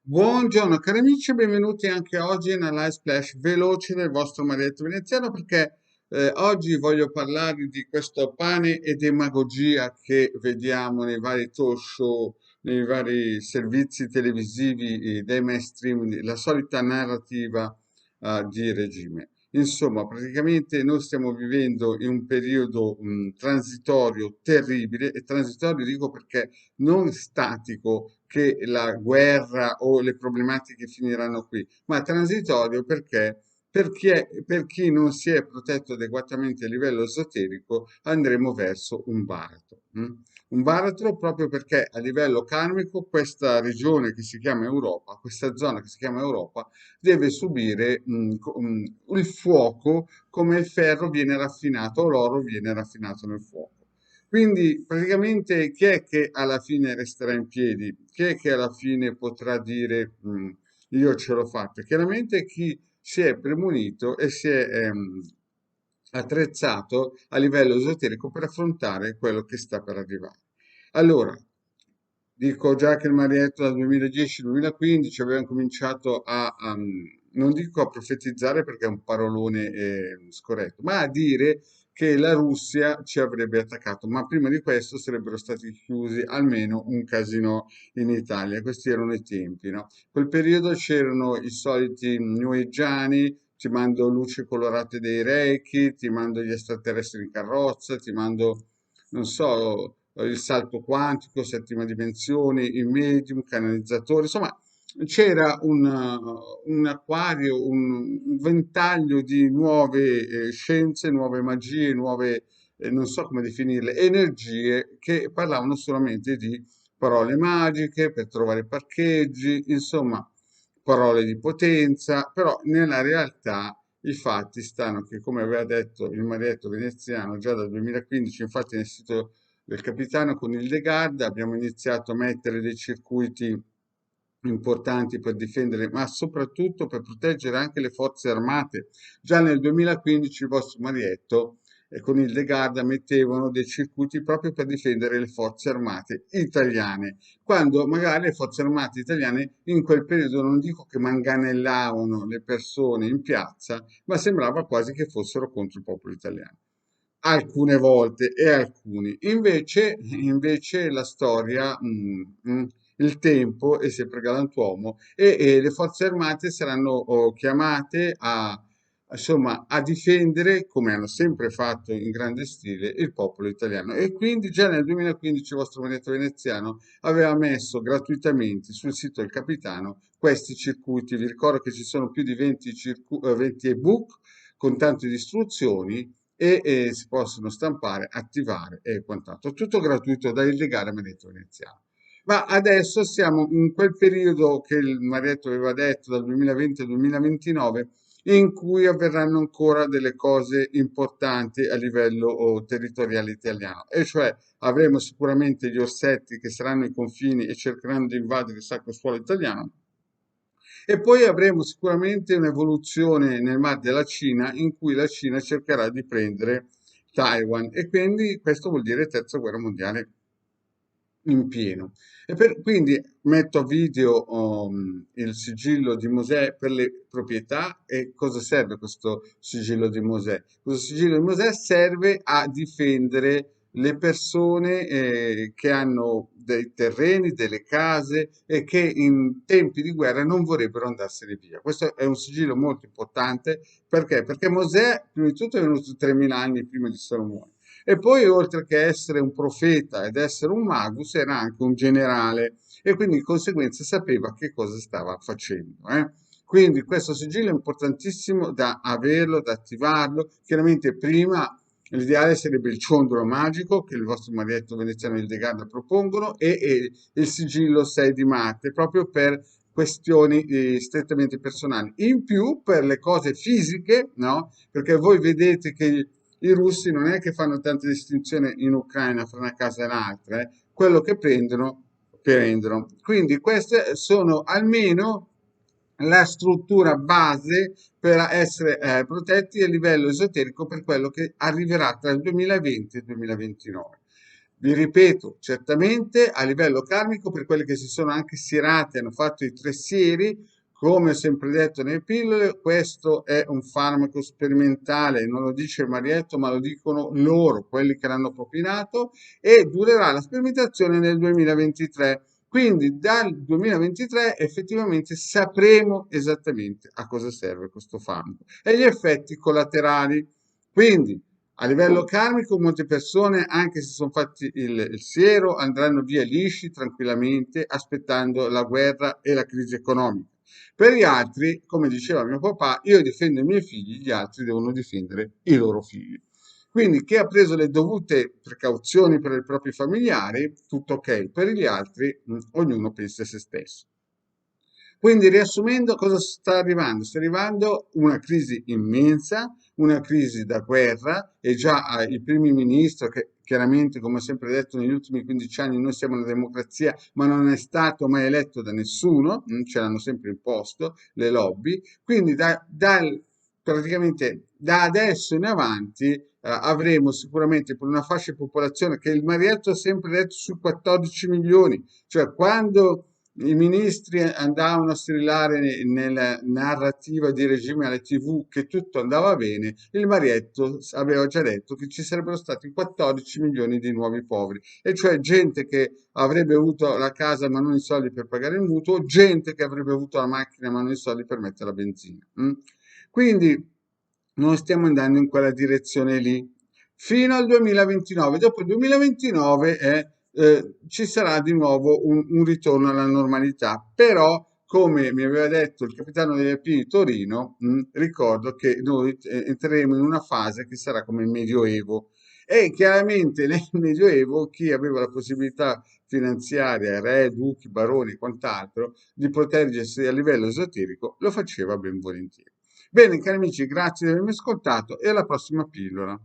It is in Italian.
Buongiorno cari amici, benvenuti anche oggi nella live splash veloce del vostro Marietto Veneziano perché oggi voglio parlare di questo pane e demagogia che vediamo nei vari talk show, nei vari servizi televisivi dei mainstream, la solita narrativa di regime. Insomma, praticamente noi stiamo vivendo in un periodo transitorio terribile, e transitorio dico perché non statico che la guerra o le problematiche finiranno qui, ma transitorio perché per chi non si è protetto adeguatamente a livello esoterico andremo verso un baratro. Un baratro proprio perché a livello karmico questa regione che si chiama Europa, questa zona che si chiama Europa, deve subire il fuoco come il ferro viene raffinato o l'oro viene raffinato nel fuoco. Quindi praticamente chi è che alla fine resterà in piedi? Chi è che alla fine potrà dire io ce l'ho fatta? Chiaramente chi si è premunito e si è attrezzato a livello esoterico per affrontare quello che sta per arrivare. Allora, dico già che il Marietto dal 2010-2015 aveva cominciato non dico a profetizzare perché è un parolone scorretto, ma a dire che la Russia ci avrebbe attaccato, ma prima di questo sarebbero stati chiusi almeno un casino in Italia. Questi erano i tempi, no? Quel periodo c'erano i soliti neweggiani, ti mando luci colorate dei Reiki, ti mando gli extraterrestri in carrozza, ti mando, non so, il salto quantico, settima dimensione, i medium, canalizzatori, insomma, c'era un acquario, un ventaglio di nuove scienze, nuove magie, nuove, non so come definirle, energie che parlavano solamente di parole magiche per trovare parcheggi, insomma, parole di potenza, però nella realtà i fatti stanno che, come aveva detto il Marietto veneziano già dal 2015, infatti nel sito del capitano con il De Garda abbiamo iniziato a mettere dei circuiti importanti per difendere, ma soprattutto per proteggere anche le forze armate. Già nel 2015 il vostro Marietto con il De Garda mettevano dei circuiti proprio per difendere le forze armate italiane, quando magari le forze armate italiane in quel periodo non dico che manganellavano le persone in piazza, ma sembrava quasi che fossero contro il popolo italiano alcune volte e alcuni. Invece la storia, il tempo è sempre galantuomo e le forze armate saranno chiamate insomma, a difendere, come hanno sempre fatto in grande stile, il popolo italiano. E quindi già nel 2015 il vostro Veneto Veneziano aveva messo gratuitamente sul sito del capitano questi circuiti. Vi ricordo che ci sono più di 20 ebook con tante istruzioni e si possono stampare, attivare e quant'altro. Tutto gratuito da illegale Marietto Veneziano. Ma adesso siamo in quel periodo che il Marietto aveva detto dal 2020 al 2029 in cui avverranno ancora delle cose importanti a livello territoriale italiano, e cioè avremo sicuramente gli orsetti che saranno ai confini e cercheranno di invadere il sacro suolo italiano, e poi avremo sicuramente un'evoluzione nel mar della Cina in cui la Cina cercherà di prendere Taiwan, e quindi questo vuol dire terza guerra mondiale in pieno. Quindi metto a video il sigillo di Mosè per le proprietà. E cosa serve questo sigillo di Mosè? Questo sigillo di Mosè serve a difendere le persone che hanno dei terreni, delle case e che in tempi di guerra non vorrebbero andarsene via. Questo è un sigillo molto importante perché? Perché Mosè, prima di tutto, è venuto 3000 anni prima di Salomone. E poi, oltre che essere un profeta ed essere un magus, era anche un generale e quindi di conseguenza sapeva che cosa stava facendo. Quindi questo sigillo è importantissimo da averlo, da attivarlo. Chiaramente prima l'ideale sarebbe il ciondolo magico che il vostro Marietto Veneziano e il De Garda propongono e il sigillo 6 di Marte, proprio per questioni strettamente personali. In più per le cose fisiche, no? Perché voi vedete che i russi non è che fanno tanta distinzione in Ucraina fra una casa e l'altra, quello che prendono, prendono. Quindi queste sono almeno la struttura base per essere protetti a livello esoterico per quello che arriverà tra il 2020 e il 2029. Vi ripeto, certamente a livello karmico, per quelli che si sono anche stirati, hanno fatto i 3 sieri, come ho sempre detto nelle pillole, questo è un farmaco sperimentale, non lo dice il Marietto, ma lo dicono loro, quelli che l'hanno propinato, e durerà la sperimentazione nel 2023. Quindi dal 2023 effettivamente sapremo esattamente a cosa serve questo farmaco e gli effetti collaterali. Quindi a livello karmico molte persone, anche se sono fatti il siero, andranno via lisci tranquillamente aspettando la guerra e la crisi economica. Per gli altri, come diceva mio papà, io difendo i miei figli, gli altri devono difendere i loro figli. Quindi chi ha preso le dovute precauzioni per i propri familiari, tutto ok, per gli altri ognuno pensa a se stesso. Quindi riassumendo, cosa sta arrivando? Sta arrivando una crisi immensa, una crisi da guerra e già i primi ministri, che chiaramente, come ho sempre detto, negli ultimi 15 anni noi siamo una democrazia, ma non è stato mai eletto da nessuno, ce l'hanno sempre imposto le lobby, quindi praticamente da adesso in avanti avremo sicuramente per una fascia di popolazione che il Marietto ha sempre detto sui 14 milioni, cioè quando i ministri andavano a strillare nella narrativa di regime alle TV che tutto andava bene, il Marietto aveva già detto che ci sarebbero stati 14 milioni di nuovi poveri, e cioè gente che avrebbe avuto la casa ma non i soldi per pagare il mutuo, gente che avrebbe avuto la macchina ma non i soldi per mettere la benzina. Quindi noi stiamo andando in quella direzione lì fino al 2029. Dopo il 2029 ci sarà di nuovo un ritorno alla normalità, però come mi aveva detto il capitano degli Alpini di Torino, ricordo che noi entreremo in una fase che sarà come il Medioevo. E chiaramente nel Medioevo chi aveva la possibilità finanziaria, re, duchi, baroni e quant'altro, di proteggersi a livello esoterico, lo faceva ben volentieri. Bene, cari amici, grazie di avermi ascoltato e alla prossima pillola.